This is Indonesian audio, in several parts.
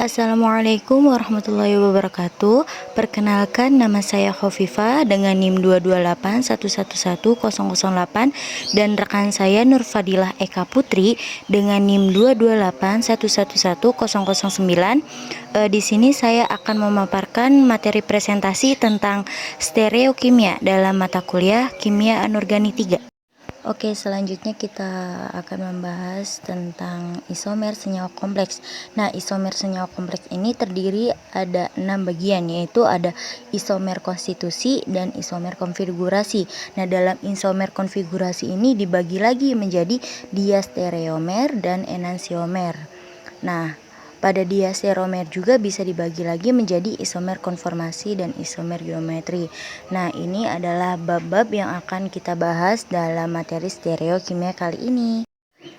Assalamualaikum warahmatullahi wabarakatuh. Perkenalkan, nama saya Khofifa dengan NIM 228111008 dan rekan saya Nurfadilah Eka Putri dengan NIM 228111009. Di sini saya akan memaparkan materi presentasi tentang stereokimia dalam mata kuliah Kimia Anorganik 3. Oke, selanjutnya kita akan membahas tentang isomer senyawa kompleks. Nah, isomer senyawa kompleks ini terdiri ada 6 bagian, yaitu ada isomer konstitusi dan isomer konfigurasi. Nah, dalam isomer konfigurasi ini dibagi lagi menjadi diastereomer dan enantiomer. Nah, pada diastereomer juga bisa dibagi lagi menjadi isomer konformasi dan isomer geometri. Nah, ini adalah bab-bab yang akan kita bahas dalam materi stereokimia kali ini.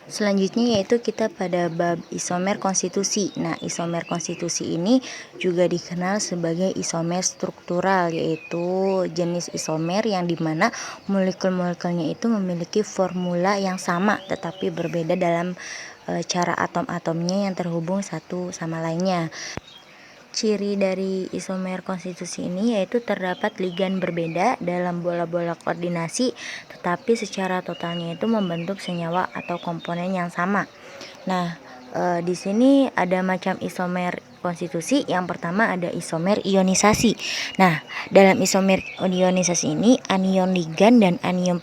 Selanjutnya yaitu kita pada bab isomer konstitusi. Nah, isomer konstitusi ini juga dikenal sebagai isomer struktural, yaitu jenis isomer yang dimana molekul-molekulnya itu memiliki formula yang sama tetapi berbeda dalam cara atom-atomnya yang terhubung satu sama lainnya. Ciri dari isomer konstitusi ini yaitu terdapat ligan berbeda dalam bola-bola koordinasi, tetapi secara totalnya itu membentuk senyawa atau komponen yang sama. Nah, di sini ada macam isomer konstitusi. Yang pertama ada isomer ionisasi. Nah, dalam isomer ionisasi ini anion ligan dan anion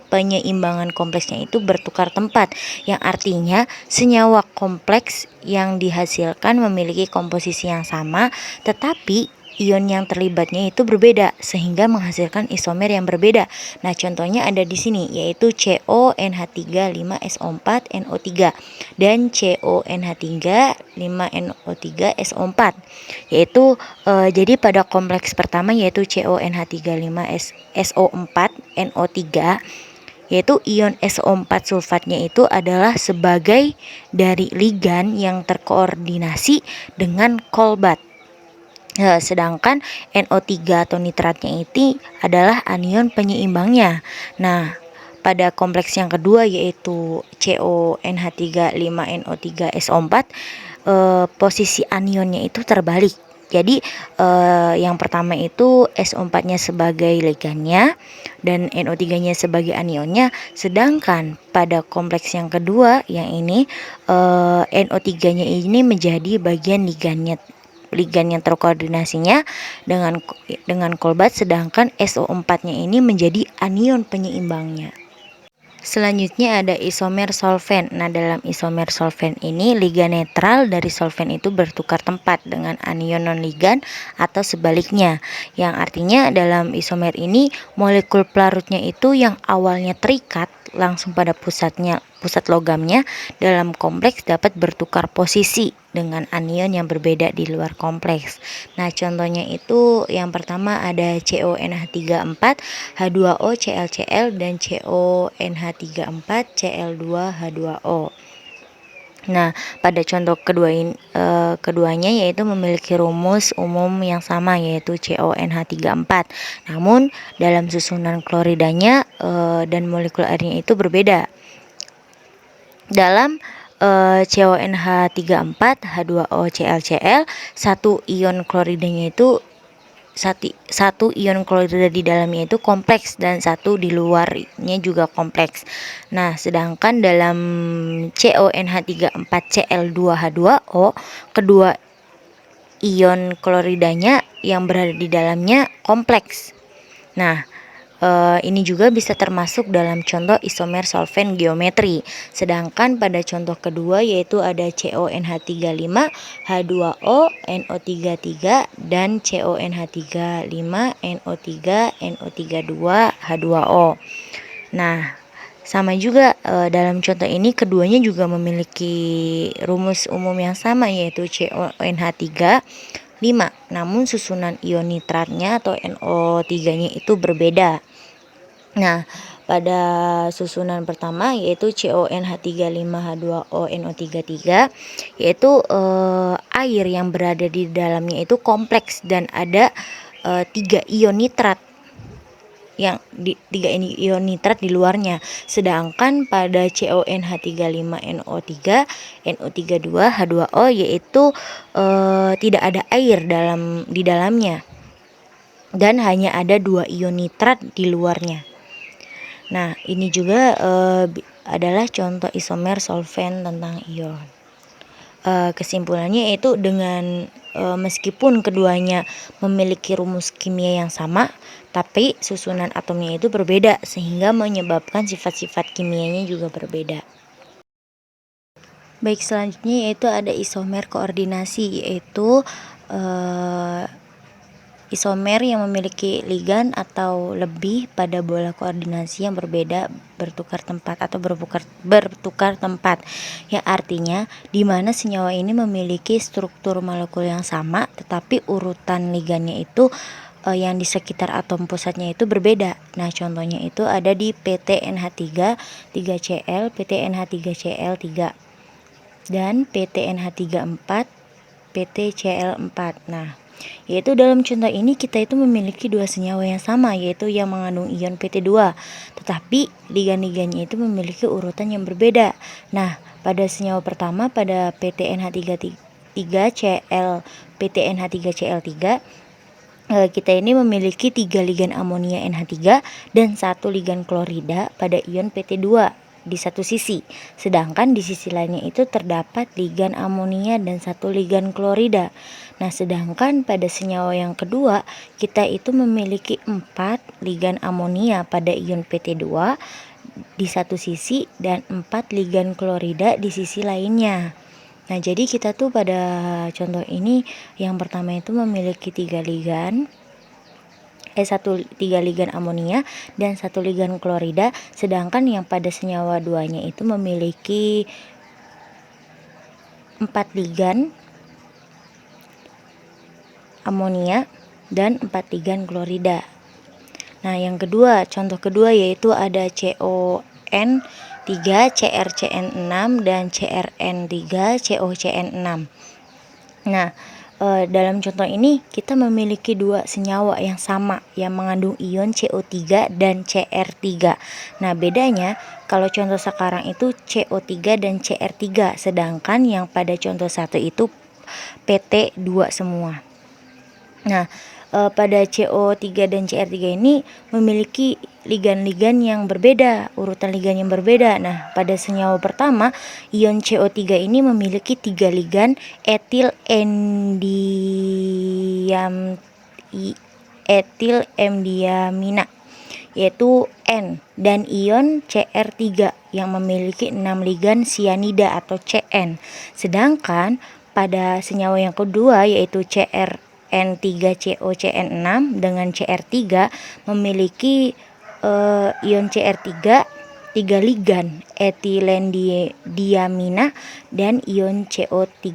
penyeimbangan kompleksnya itu bertukar tempat, yang artinya senyawa kompleks yang dihasilkan memiliki komposisi yang sama, tetapi ion yang terlibatnya itu berbeda sehingga menghasilkan isomer yang berbeda. Nah, contohnya ada di sini yaitu CONH3 5SO4 NO3 dan CONH3 5NO3 SO4. Yaitu jadi pada kompleks pertama yaitu CONH3 5SO4 NO3, yaitu ion SO4 sulfatnya itu adalah sebagai dari ligan yang terkoordinasi dengan kolbat. Sedangkan NO3 atau nitratnya itu adalah anion penyeimbangnya. Nah, pada kompleks yang kedua yaitu CONH3 5NO3 SO4, posisi anionnya itu terbalik. Jadi yang pertama itu SO4-nya sebagai ligannya dan NO3-nya sebagai anionnya, sedangkan pada kompleks yang kedua yang ini NO3-nya ini menjadi bagian ligan yang terkoordinasinya dengan kolbat, sedangkan SO4-nya ini menjadi anion penyeimbangnya. Selanjutnya ada isomer solven. Nah, dalam isomer solven ini ligan netral dari solven itu bertukar tempat dengan anion non-ligan atau sebaliknya. Yang artinya dalam isomer ini molekul pelarutnya itu yang awalnya terikat langsung pada pusat logamnya dalam kompleks dapat bertukar posisi dengan anion yang berbeda di luar kompleks. Nah, contohnya itu yang pertama ada CONH34 H2O ClCl dan CONH34 Cl2H2O. Nah, pada contoh keduanya yaitu memiliki rumus umum yang sama yaitu CONH34. Namun dalam susunan kloridanya dan molekul airnya itu berbeda. Dalam CONH34 H2O ClCl, satu ion kloridanya itu satu ion klorida di dalamnya itu kompleks dan satu di luarnya juga kompleks. Nah, sedangkan dalam CONH34 Cl2H2O, kedua ion kloridanya yang berada di dalamnya kompleks. Nah, ini juga bisa termasuk dalam contoh isomer solven geometri. Sedangkan pada contoh kedua yaitu ada CONH35 H2O NO33 dan CONH35 NO3 NO32 H2O. Nah, sama juga dalam contoh ini keduanya juga memiliki rumus umum yang sama yaitu CONH3 5, namun susunan ion nitratnya atau NO3-nya itu berbeda. Nah, pada susunan pertama yaitu CONH35H2O NO33 yaitu air yang berada di dalamnya itu kompleks dan ada 3 ion nitrat. tiga ini ion nitrat di luarnya. Sedangkan pada CONH35NO3, NO32, H2O yaitu tidak ada air di dalamnya dan hanya ada 2 ion nitrat di luarnya. Nah, ini juga adalah contoh isomer solvent tentang ion. Kesimpulannya yaitu dengan meskipun keduanya memiliki rumus kimia yang sama, tapi susunan atomnya itu berbeda sehingga menyebabkan sifat-sifat kimianya juga berbeda. Baik, selanjutnya yaitu ada isomer koordinasi, yaitu isomer yang memiliki ligan atau lebih pada bola koordinasi yang berbeda bertukar tempat atau bertukar tempat, yang artinya di mana senyawa ini memiliki struktur molekul yang sama tetapi urutan ligannya itu yang di sekitar atom pusatnya itu berbeda. Nah, contohnya itu ada di PTNH3 3Cl, PTNH3Cl3 dan PTNH34 PTCl4. Nah, yaitu dalam contoh ini kita itu memiliki dua senyawa yang sama, yaitu yang mengandung ion PT2, tetapi ligan-ligannya itu memiliki urutan yang berbeda. Nah, pada senyawa pertama pada PTNH3Cl PTNH3Cl3 kita ini memiliki 3 ligan amonia NH3 dan 1 ligan klorida pada ion PT2 di satu sisi, sedangkan di sisi lainnya itu terdapat ligan amonia dan 1 ligan klorida. Nah, sedangkan pada senyawa yang kedua kita itu memiliki 4 ligan amonia pada ion PT2 di satu sisi dan 4 ligan klorida di sisi lainnya. Nah, jadi kita tuh pada contoh ini yang pertama itu memiliki 3 ligan 3 ligan amonia dan 1 ligan klorida, sedangkan yang pada senyawa duanya itu memiliki 4 ligan amonia dan 4 ligan klorida. Nah, yang kedua, contoh kedua yaitu ada CON 3 CrCN6 dan CrN3 COCN6. Nah, dalam contoh ini kita memiliki dua senyawa yang sama yang mengandung ion CO3 dan Cr3. Nah, bedanya kalau contoh sekarang itu CO3 dan Cr3, sedangkan yang pada contoh satu itu PT2 semua. Nah, pada CO3 dan CR3 ini memiliki ligan-ligan yang berbeda, urutan ligan yang berbeda. Nah, pada senyawa pertama, ion CO3 ini memiliki 3 ligan etilendiamina yaitu N, dan ion Cr3 yang memiliki 6 ligan sianida atau Cn. Sedangkan pada senyawa yang kedua yaitu N3COCN6 dengan Cr3 memiliki ion Cr3 3 ligan etilendiamina dan ion CO3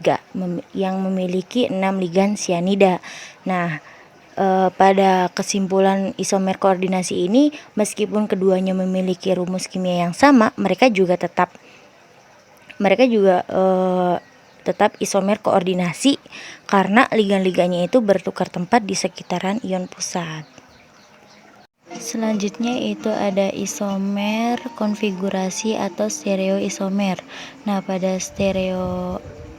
yang memiliki 6 ligan sianida. Nah, pada kesimpulan isomer koordinasi ini, meskipun keduanya memiliki rumus kimia yang sama, mereka juga tetap isomer koordinasi karena ligan-ligannya itu bertukar tempat di sekitaran ion pusat. Selanjutnya itu ada isomer konfigurasi atau stereoisomer. Nah, pada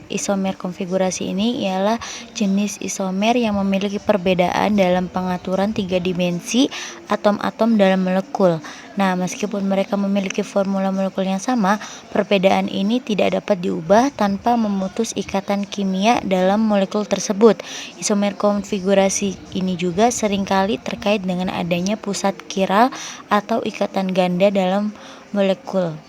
isomer konfigurasi ini ialah jenis isomer yang memiliki perbedaan dalam pengaturan 3 dimensi atom-atom dalam molekul. Nah, meskipun mereka memiliki formula molekul yang sama, perbedaan ini tidak dapat diubah tanpa memutus ikatan kimia dalam molekul tersebut. Isomer konfigurasi ini juga seringkali terkait dengan adanya pusat kiral atau ikatan ganda dalam molekul.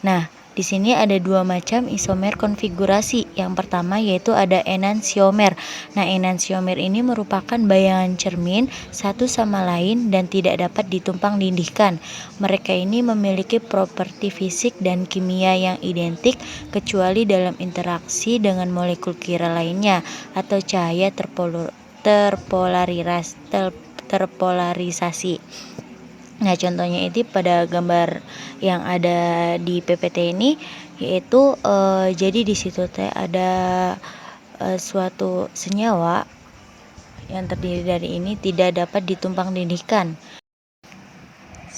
Nah, di sini ada dua macam isomer konfigurasi. Yang pertama yaitu ada enantiomer. Nah, enantiomer ini merupakan bayangan cermin satu sama lain dan tidak dapat ditumpang tindihkan. Mereka ini memiliki properti fisik dan kimia yang identik kecuali dalam interaksi dengan molekul kiral lainnya atau cahaya terpolarisasi. Nah, contohnya itu pada gambar yang ada di PPT ini, yaitu jadi di situ ada suatu senyawa yang terdiri dari ini tidak dapat ditumpang tindihkan.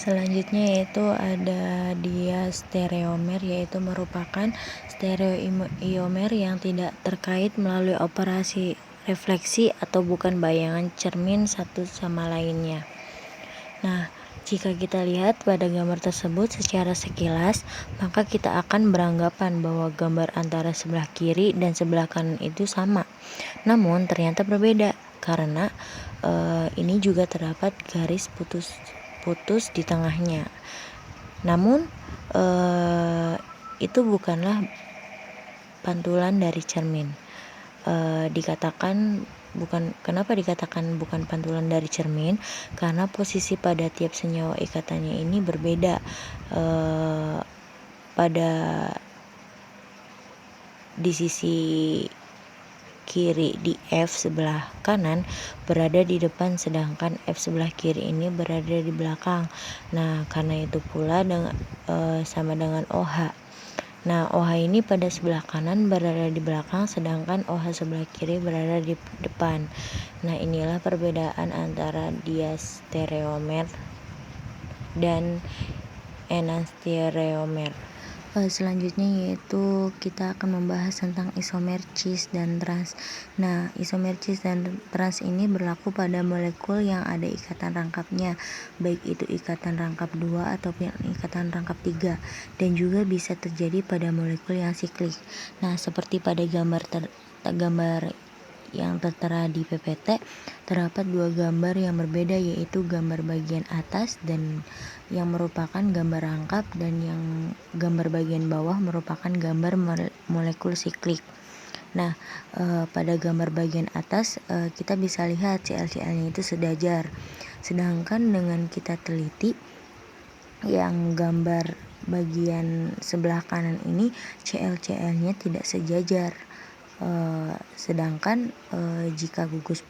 Selanjutnya yaitu ada diastereomer, yaitu merupakan stereoisomer yang tidak terkait melalui operasi refleksi atau bukan bayangan cermin satu sama lainnya. Nah, jika kita lihat pada gambar tersebut secara sekilas, maka kita akan beranggapan bahwa gambar antara sebelah kiri dan sebelah kanan itu sama. Namun ternyata berbeda karena ini juga terdapat garis putus di tengahnya. Namun itu bukanlah pantulan dari cermin. Kenapa dikatakan bukan pantulan dari cermin? Karena posisi pada tiap senyawa ikatannya ini berbeda. Pada di sisi kiri di F sebelah kanan berada di depan, sedangkan F sebelah kiri ini berada di belakang. Nah, karena itu pula sama dengan OH. Nah, OH ini pada sebelah kanan berada di belakang, sedangkan OH sebelah kiri berada di depan. Nah, inilah perbedaan antara diastereomer dan enantiomere. Selanjutnya yaitu kita akan membahas tentang isomer cis dan trans. Nah, isomer cis dan trans ini berlaku pada molekul yang ada ikatan rangkapnya, baik itu ikatan rangkap 2 ataupun ikatan rangkap 3, dan juga bisa terjadi pada molekul yang siklik. Nah, seperti pada gambar yang tertera di PPT, terdapat dua gambar yang berbeda, yaitu gambar bagian atas dan yang merupakan gambar rangkap, dan yang gambar bagian bawah merupakan gambar molekul siklik. Nah, pada gambar bagian atas kita bisa lihat Cl-Cl-nya itu sejajar, sedangkan dengan kita teliti yang gambar bagian sebelah kanan ini Cl-Cl-nya tidak sejajar. Sedangkan jika gugus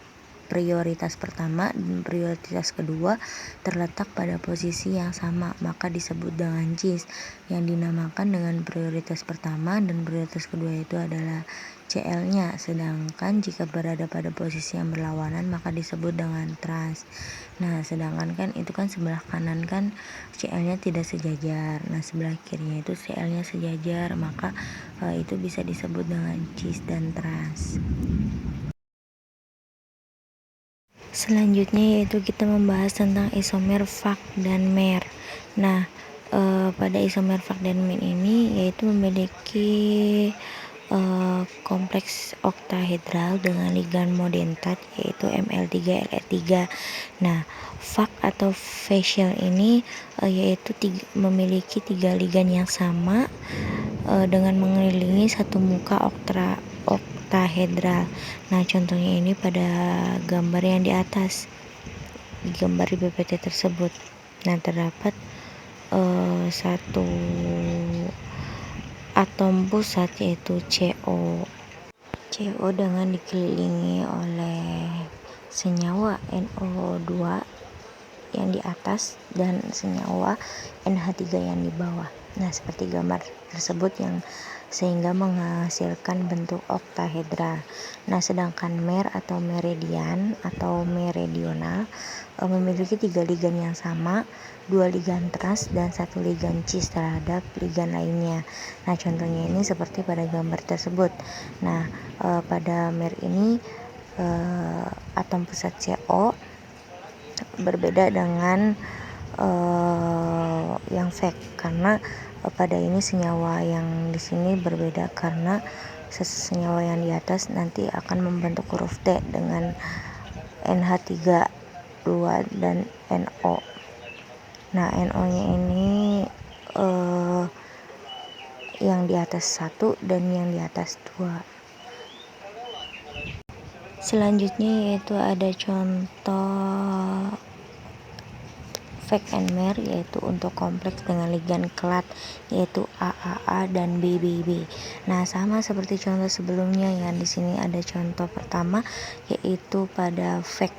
prioritas pertama dan prioritas kedua terletak pada posisi yang sama, maka disebut dengan cis. Yang dinamakan dengan prioritas pertama dan prioritas kedua itu adalah Cl-nya, sedangkan jika berada pada posisi yang berlawanan maka disebut dengan trans. Nah, sedangkan kan itu kan sebelah kanan kan Cl-nya tidak sejajar, nah sebelah kirinya itu Cl-nya sejajar, maka itu bisa disebut dengan cis dan trans. Selanjutnya yaitu kita membahas tentang isomer Fak dan Mer. Nah, pada isomer Fak dan Mer ini yaitu memiliki kompleks oktahedral dengan ligan modentat yaitu Ml3Le3. Nah, Fak atau facial ini yaitu memiliki 3 ligan yang sama dengan mengelilingi satu muka oktahedral. Nah, contohnya ini pada gambar yang di atas, di gambar di PPT tersebut. Nah, terdapat satu atom pusat yaitu CO dengan dikelilingi oleh senyawa NO2 yang di atas dan senyawa NH3 yang di bawah. Nah, seperti gambar tersebut yang sehingga menghasilkan bentuk oktahedral. Nah, sedangkan mer atau meridian atau meridional memiliki 3 ligan yang sama, 2 ligan trans dan 1 ligan cis terhadap ligan lainnya. Nah, contohnya ini seperti pada gambar tersebut. Nah, pada mer ini atom pusat CO berbeda dengan yang fake, karena pada ini senyawa yang di sini berbeda karena senyawa yang di atas nanti akan membentuk huruf T dengan NH3 2 dan NO. Nah, NO-nya ini yang di atas 1 dan yang di atas 2. Selanjutnya yaitu ada contoh Fak and Mer, yaitu untuk kompleks dengan ligan kelat yaitu AAA dan BBB. Nah, sama seperti contoh sebelumnya ya, di sini ada contoh pertama yaitu pada Fak.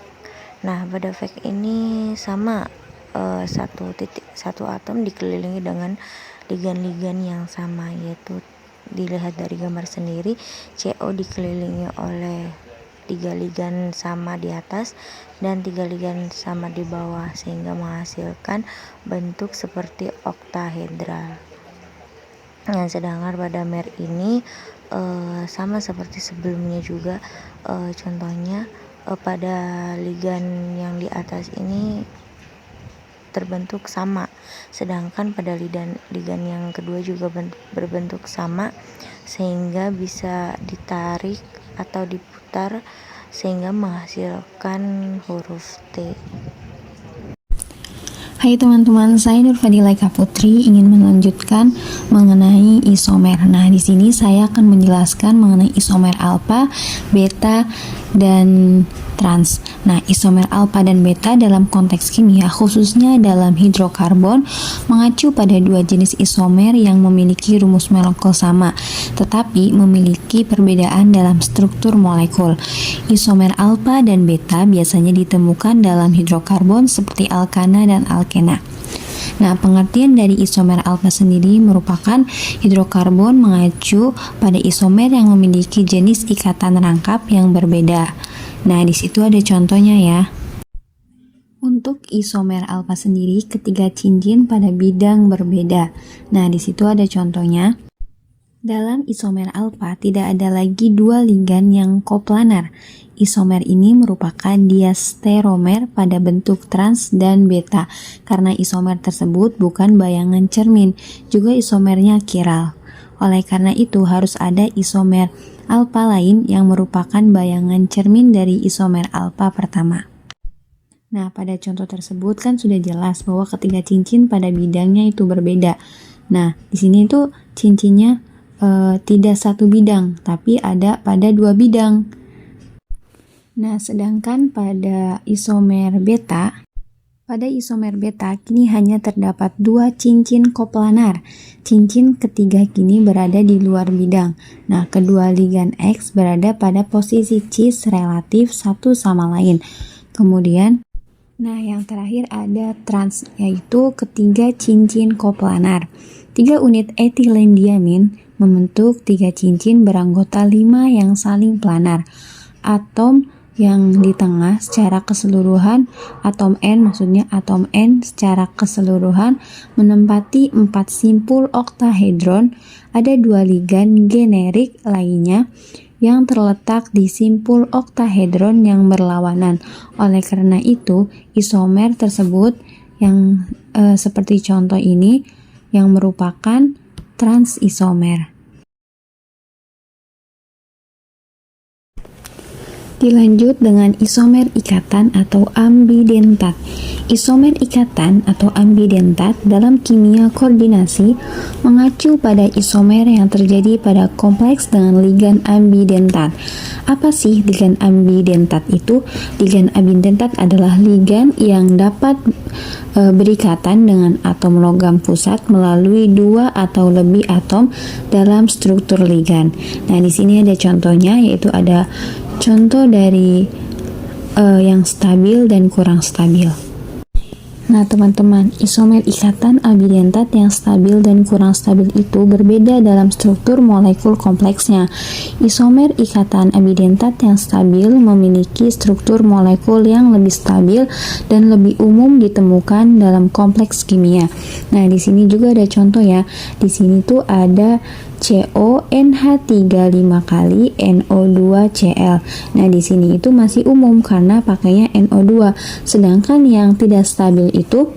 Nah, pada Fak ini sama satu atom dikelilingi dengan ligan-ligan yang sama, yaitu dilihat dari gambar sendiri CO dikelilingi oleh 3 ligan sama di atas dan 3 ligan sama di bawah, sehingga menghasilkan bentuk seperti oktahedral. Nah, sedangkan pada mer ini sama seperti sebelumnya juga, contohnya pada ligan yang di atas ini terbentuk sama, sedangkan pada ligan yang kedua juga berbentuk sama, sehingga bisa ditarik atau diputar sehingga menghasilkan huruf T. Hai teman-teman, saya Nur Fadila Eka Putri ingin melanjutkan mengenai isomer. Nah, di sini saya akan menjelaskan mengenai isomer alfa, beta, dan trans. Nah, isomer alfa dan beta dalam konteks kimia, khususnya dalam hidrokarbon, mengacu pada dua jenis isomer yang memiliki rumus molekul sama, tetapi memiliki perbedaan dalam struktur molekul. Isomer alfa dan beta biasanya ditemukan dalam hidrokarbon seperti alkana dan alkena. Nah, pengertian dari isomer alfa sendiri merupakan hidrokarbon mengacu pada isomer yang memiliki jenis ikatan rangkap yang berbeda. Nah, di situ ada contohnya ya. Untuk isomer alfa sendiri, ketiga cincin pada bidang berbeda. Nah, di situ ada contohnya. Dalam isomer alfa tidak ada lagi dua ligan yang koplanar. Isomer ini merupakan diastereomer pada bentuk trans dan beta, karena isomer tersebut bukan bayangan cermin, juga isomernya kiral. Oleh karena itu harus ada isomer alfa lain yang merupakan bayangan cermin dari isomer alfa pertama. Nah, pada contoh tersebut kan sudah jelas bahwa ketiga cincin pada bidangnya itu berbeda. Nah, di sini itu cincinnya tidak satu bidang, tapi ada pada dua bidang. Nah, sedangkan pada isomer beta kini hanya terdapat dua cincin koplanar. Cincin ketiga kini berada di luar bidang. Nah, kedua ligan X berada pada posisi cis relatif satu sama lain. Kemudian, nah yang terakhir ada trans, yaitu ketiga cincin koplanar. 3 unit etilendiamin membentuk 3 cincin beranggota 5 yang saling planar. Atom yang di tengah secara keseluruhan, atom N secara keseluruhan menempati 4 simpul oktahedron. Ada 2 ligan generik lainnya yang terletak di simpul oktahedron yang berlawanan. Oleh karena itu, isomer tersebut yang seperti contoh ini yang merupakan transisomer. Dilanjut dengan isomer ikatan atau ambidentat. Isomer ikatan atau ambidentat dalam kimia koordinasi mengacu pada isomer yang terjadi pada kompleks dengan ligan ambidentat. Apa sih ligan ambidentat itu? Ligan ambidentat adalah ligan yang dapat berikatan dengan atom logam pusat melalui 2 atau lebih atom dalam struktur ligan. Nah, di sini ada contohnya, yaitu ada contoh dari yang stabil dan kurang stabil. Nah, teman-teman, isomer ikatan ambidentat yang stabil dan kurang stabil itu berbeda dalam struktur molekul kompleksnya. Isomer ikatan ambidentat yang stabil memiliki struktur molekul yang lebih stabil dan lebih umum ditemukan dalam kompleks kimia. Nah, di sini juga ada contoh ya. Di sini tuh ada CONH3 5 kali NO2Cl. Nah, di sini itu masih umum karena pakainya NO2. Sedangkan yang tidak stabil itu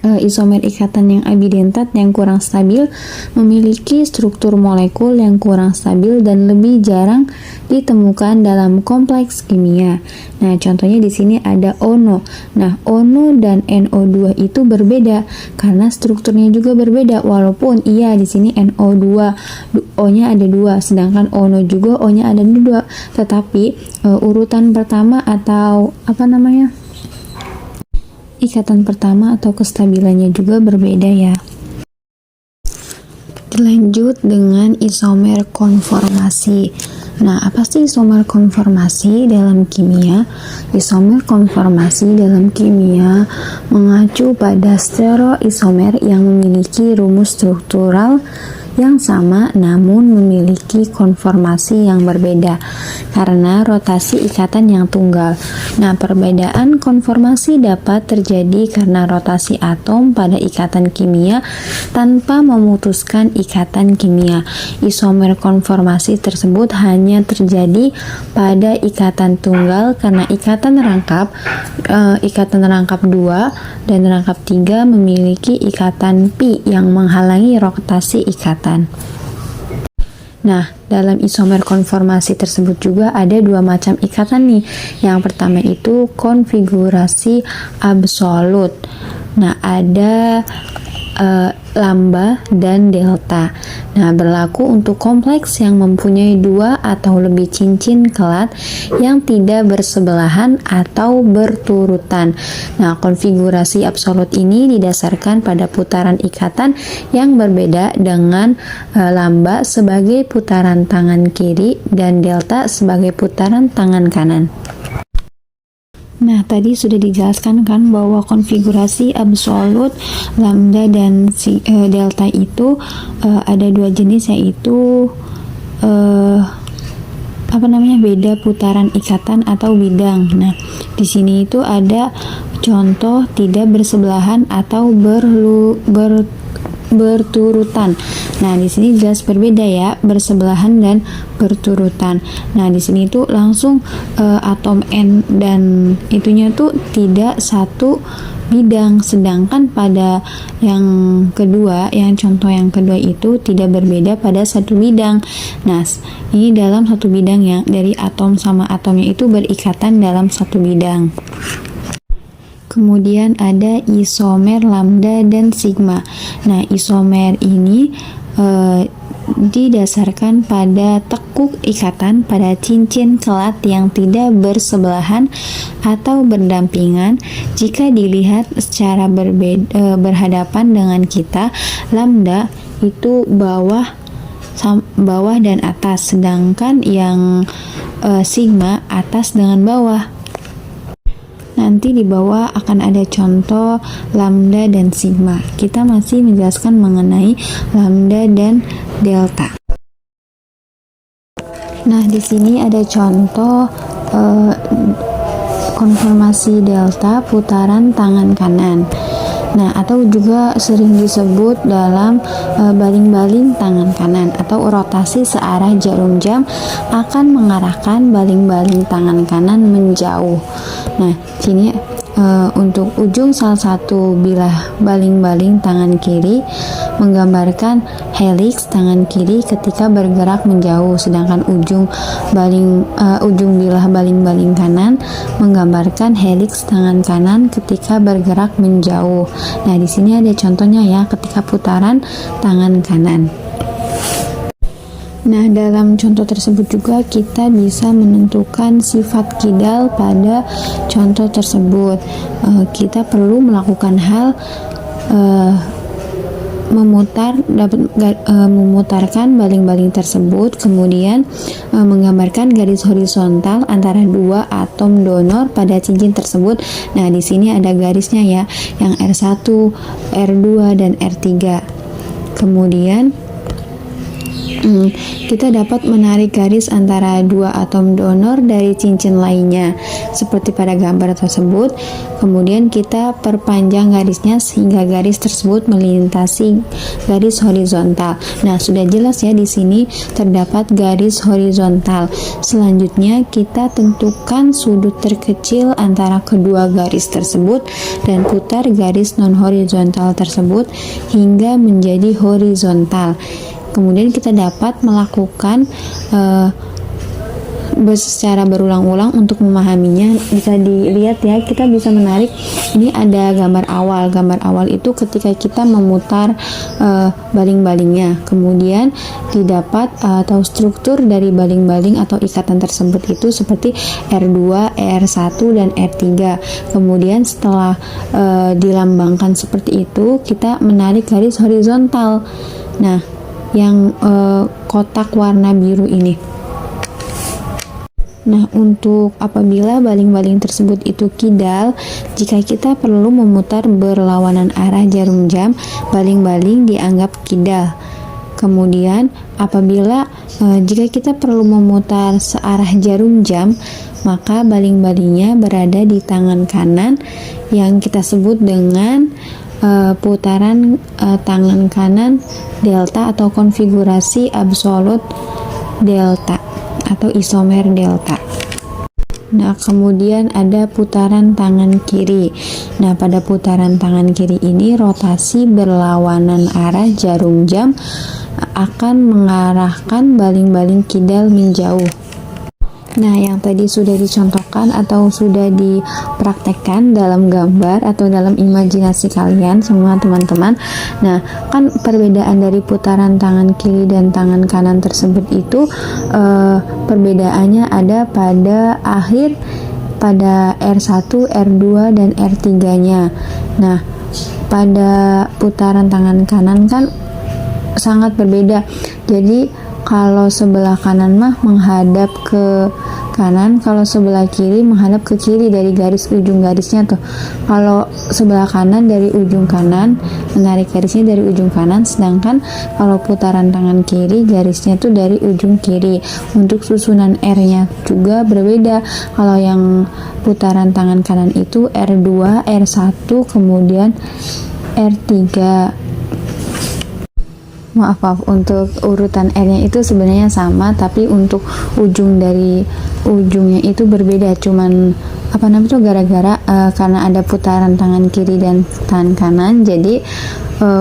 isomer ikatan yang ambidentat yang kurang stabil memiliki struktur molekul yang kurang stabil dan lebih jarang ditemukan dalam kompleks kimia. Nah, contohnya di sini ada ONO. Nah, ONO dan NO2 itu berbeda karena strukturnya juga berbeda, walaupun iya di sini NO2 O-nya ada 2, sedangkan ONO juga O-nya ada 2, tetapi urutan pertama atau ikatan pertama atau kestabilannya juga berbeda ya. Dilanjut dengan isomer konformasi. Nah, apa sih isomer konformasi dalam kimia? Isomer konformasi dalam kimia mengacu pada stereoisomer yang memiliki rumus struktural yang sama namun memiliki konformasi yang berbeda karena rotasi ikatan yang tunggal. Nah, perbedaan konformasi dapat terjadi karena rotasi atom pada ikatan kimia tanpa memutuskan ikatan kimia. Isomer konformasi tersebut hanya terjadi pada ikatan tunggal karena ikatan rangkap 2 dan rangkap 3 memiliki ikatan pi yang menghalangi rotasi ikatan. Nah, dalam isomer konformasi tersebut juga ada dua macam ikatan nih. Yang pertama itu konfigurasi absolut. Nah, ada lambda dan delta. Nah, berlaku untuk kompleks yang mempunyai dua atau lebih cincin kelat yang tidak bersebelahan atau berturutan. Nah, konfigurasi absolut ini didasarkan pada putaran ikatan yang berbeda dengan lambda sebagai putaran tangan kiri dan delta sebagai putaran tangan kanan. Nah, tadi sudah dijelaskan kan bahwa konfigurasi absolut lambda dan delta itu ada dua jenis, yaitu beda putaran ikatan atau bidang. Nah, di sini itu ada contoh tidak bersebelahan atau berturutan. Nah, di sini jelas berbeda ya, bersebelahan dan berturutan. Nah, di sini itu langsung atom N dan itunya tuh tidak satu bidang, sedangkan pada yang kedua, yang contoh yang kedua itu tidak berbeda pada satu bidang. Nah, ini dalam satu bidang ya, dari atom sama atomnya itu berikatan dalam satu bidang. Kemudian ada isomer lambda dan sigma. Nah, isomer ini didasarkan pada tekuk ikatan pada cincin kelat yang tidak bersebelahan atau berdampingan. Jika dilihat secara berhadapan dengan kita, lambda itu bawah dan atas, sedangkan yang sigma atas dengan bawah. Nanti di bawah akan ada contoh lambda dan sigma. Kita masih menjelaskan mengenai lambda dan delta. Nah, di sini ada contoh konformasi delta putaran tangan kanan. Nah, atau juga sering disebut dalam baling-baling tangan kanan atau rotasi searah jarum jam akan mengarahkan baling-baling tangan kanan menjauh. Nah, sini untuk ujung salah satu bilah baling-baling tangan kiri menggambarkan helix tangan kiri ketika bergerak menjauh, sedangkan ujung bilah baling-baling kanan menggambarkan helix tangan kanan ketika bergerak menjauh. Nah, di sini ada contohnya ya ketika putaran tangan kanan. Nah, dalam contoh tersebut juga kita bisa menentukan sifat kidal pada contoh tersebut. Kita perlu melakukan hal memutarkan baling-baling tersebut, kemudian menggambarkan garis horizontal antara dua atom donor pada cincin tersebut. Nah, di sini ada garisnya ya, yang R1, R2 dan R3. Kemudian kita dapat menarik garis antara dua atom donor dari cincin lainnya seperti pada gambar tersebut. Kemudian kita perpanjang garisnya sehingga garis tersebut melintasi garis horizontal. Nah, sudah jelas ya, di sini terdapat garis horizontal. Selanjutnya kita tentukan sudut terkecil antara kedua garis tersebut dan putar garis non horizontal tersebut hingga menjadi horizontal. Kemudian kita dapat melakukan secara berulang-ulang untuk memahaminya. Bisa dilihat ya, kita bisa menarik, ini ada gambar awal. Gambar awal itu ketika kita memutar baling-balingnya, kemudian didapat atau struktur dari baling-baling atau ikatan tersebut itu seperti R2, R1 dan R3. Kemudian setelah dilambangkan seperti itu, kita menarik garis horizontal. Nah, yang kotak warna biru ini. Nah, untuk apabila baling-baling tersebut itu kidal, jika kita perlu memutar berlawanan arah jarum jam, baling-baling dianggap kidal. Kemudian apabila jika kita perlu memutar searah jarum jam, maka baling-balingnya berada di tangan kanan yang kita sebut dengan putaran tangan kanan delta atau konfigurasi absolut delta atau isomer delta. Nah, kemudian ada putaran tangan kiri. Nah, pada putaran tangan kiri ini rotasi berlawanan arah jarum jam akan mengarahkan baling-baling kidal menjauh. Nah, yang tadi sudah dicontohkan atau sudah dipraktekkan dalam gambar atau dalam imajinasi kalian semua teman-teman. Nah, kan perbedaan dari putaran tangan kiri dan tangan kanan tersebut itu perbedaannya ada pada akhir pada R1, R2, dan R3-nya. Nah, pada putaran tangan kanan kan sangat berbeda. Jadi kalau sebelah kanan mah menghadap ke kanan, kalau sebelah kiri menghadap ke kiri dari garis ujung garisnya tuh. Kalau sebelah kanan dari ujung kanan, menarik garisnya dari ujung kanan, sedangkan kalau putaran tangan kiri garisnya tuh dari ujung kiri. Untuk susunan R-nya juga berbeda. Kalau yang putaran tangan kanan itu R2, R1, kemudian R3. Maaf, untuk urutan R-nya itu sebenarnya sama, tapi untuk ujung dari ujungnya itu berbeda. Cuman apa namanya itu gara-gara karena ada putaran tangan kiri dan tangan kanan, jadi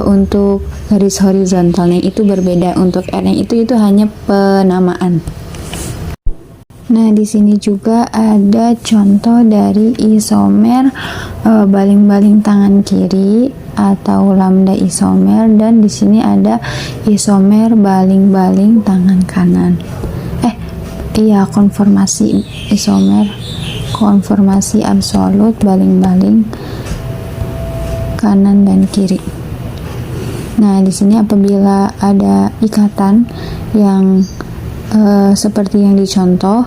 untuk garis horizontalnya itu berbeda. Untuk R-nya itu hanya penamaan. Nah, di sini juga ada contoh dari isomer baling-baling tangan kiri atau lambda isomer, dan di sini ada isomer baling-baling tangan kanan. Konformasi isomer, konformasi absolut baling-baling kanan dan kiri. Nah, di sini apabila ada ikatan yang seperti yang dicontoh,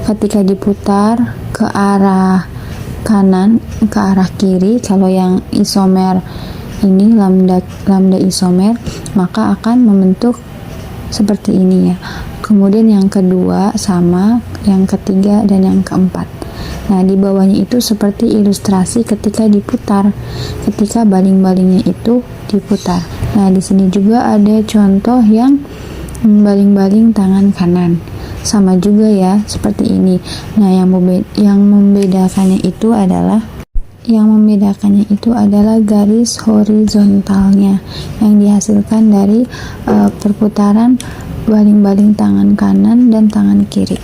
ketika diputar ke arah kanan, ke arah kiri, kalau yang isomer ini lambda isomer, maka akan membentuk seperti ini ya. Kemudian yang kedua sama, yang ketiga dan yang keempat. Nah, di bawahnya itu seperti ilustrasi ketika diputar, ketika baling-balingnya itu diputar. Nah, di sini juga ada contoh yang baling-baling tangan kanan, sama juga ya seperti ini. Nah, yang membedakannya itu adalah garis horizontalnya yang dihasilkan dari perputaran baling-baling tangan kanan dan tangan kiri.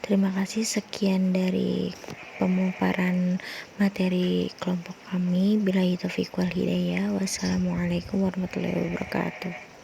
Terima kasih, sekian dari pemaparan materi kelompok kami. Billahi taufiq wal hidayah. Wassalamualaikum warahmatullahi wabarakatuh.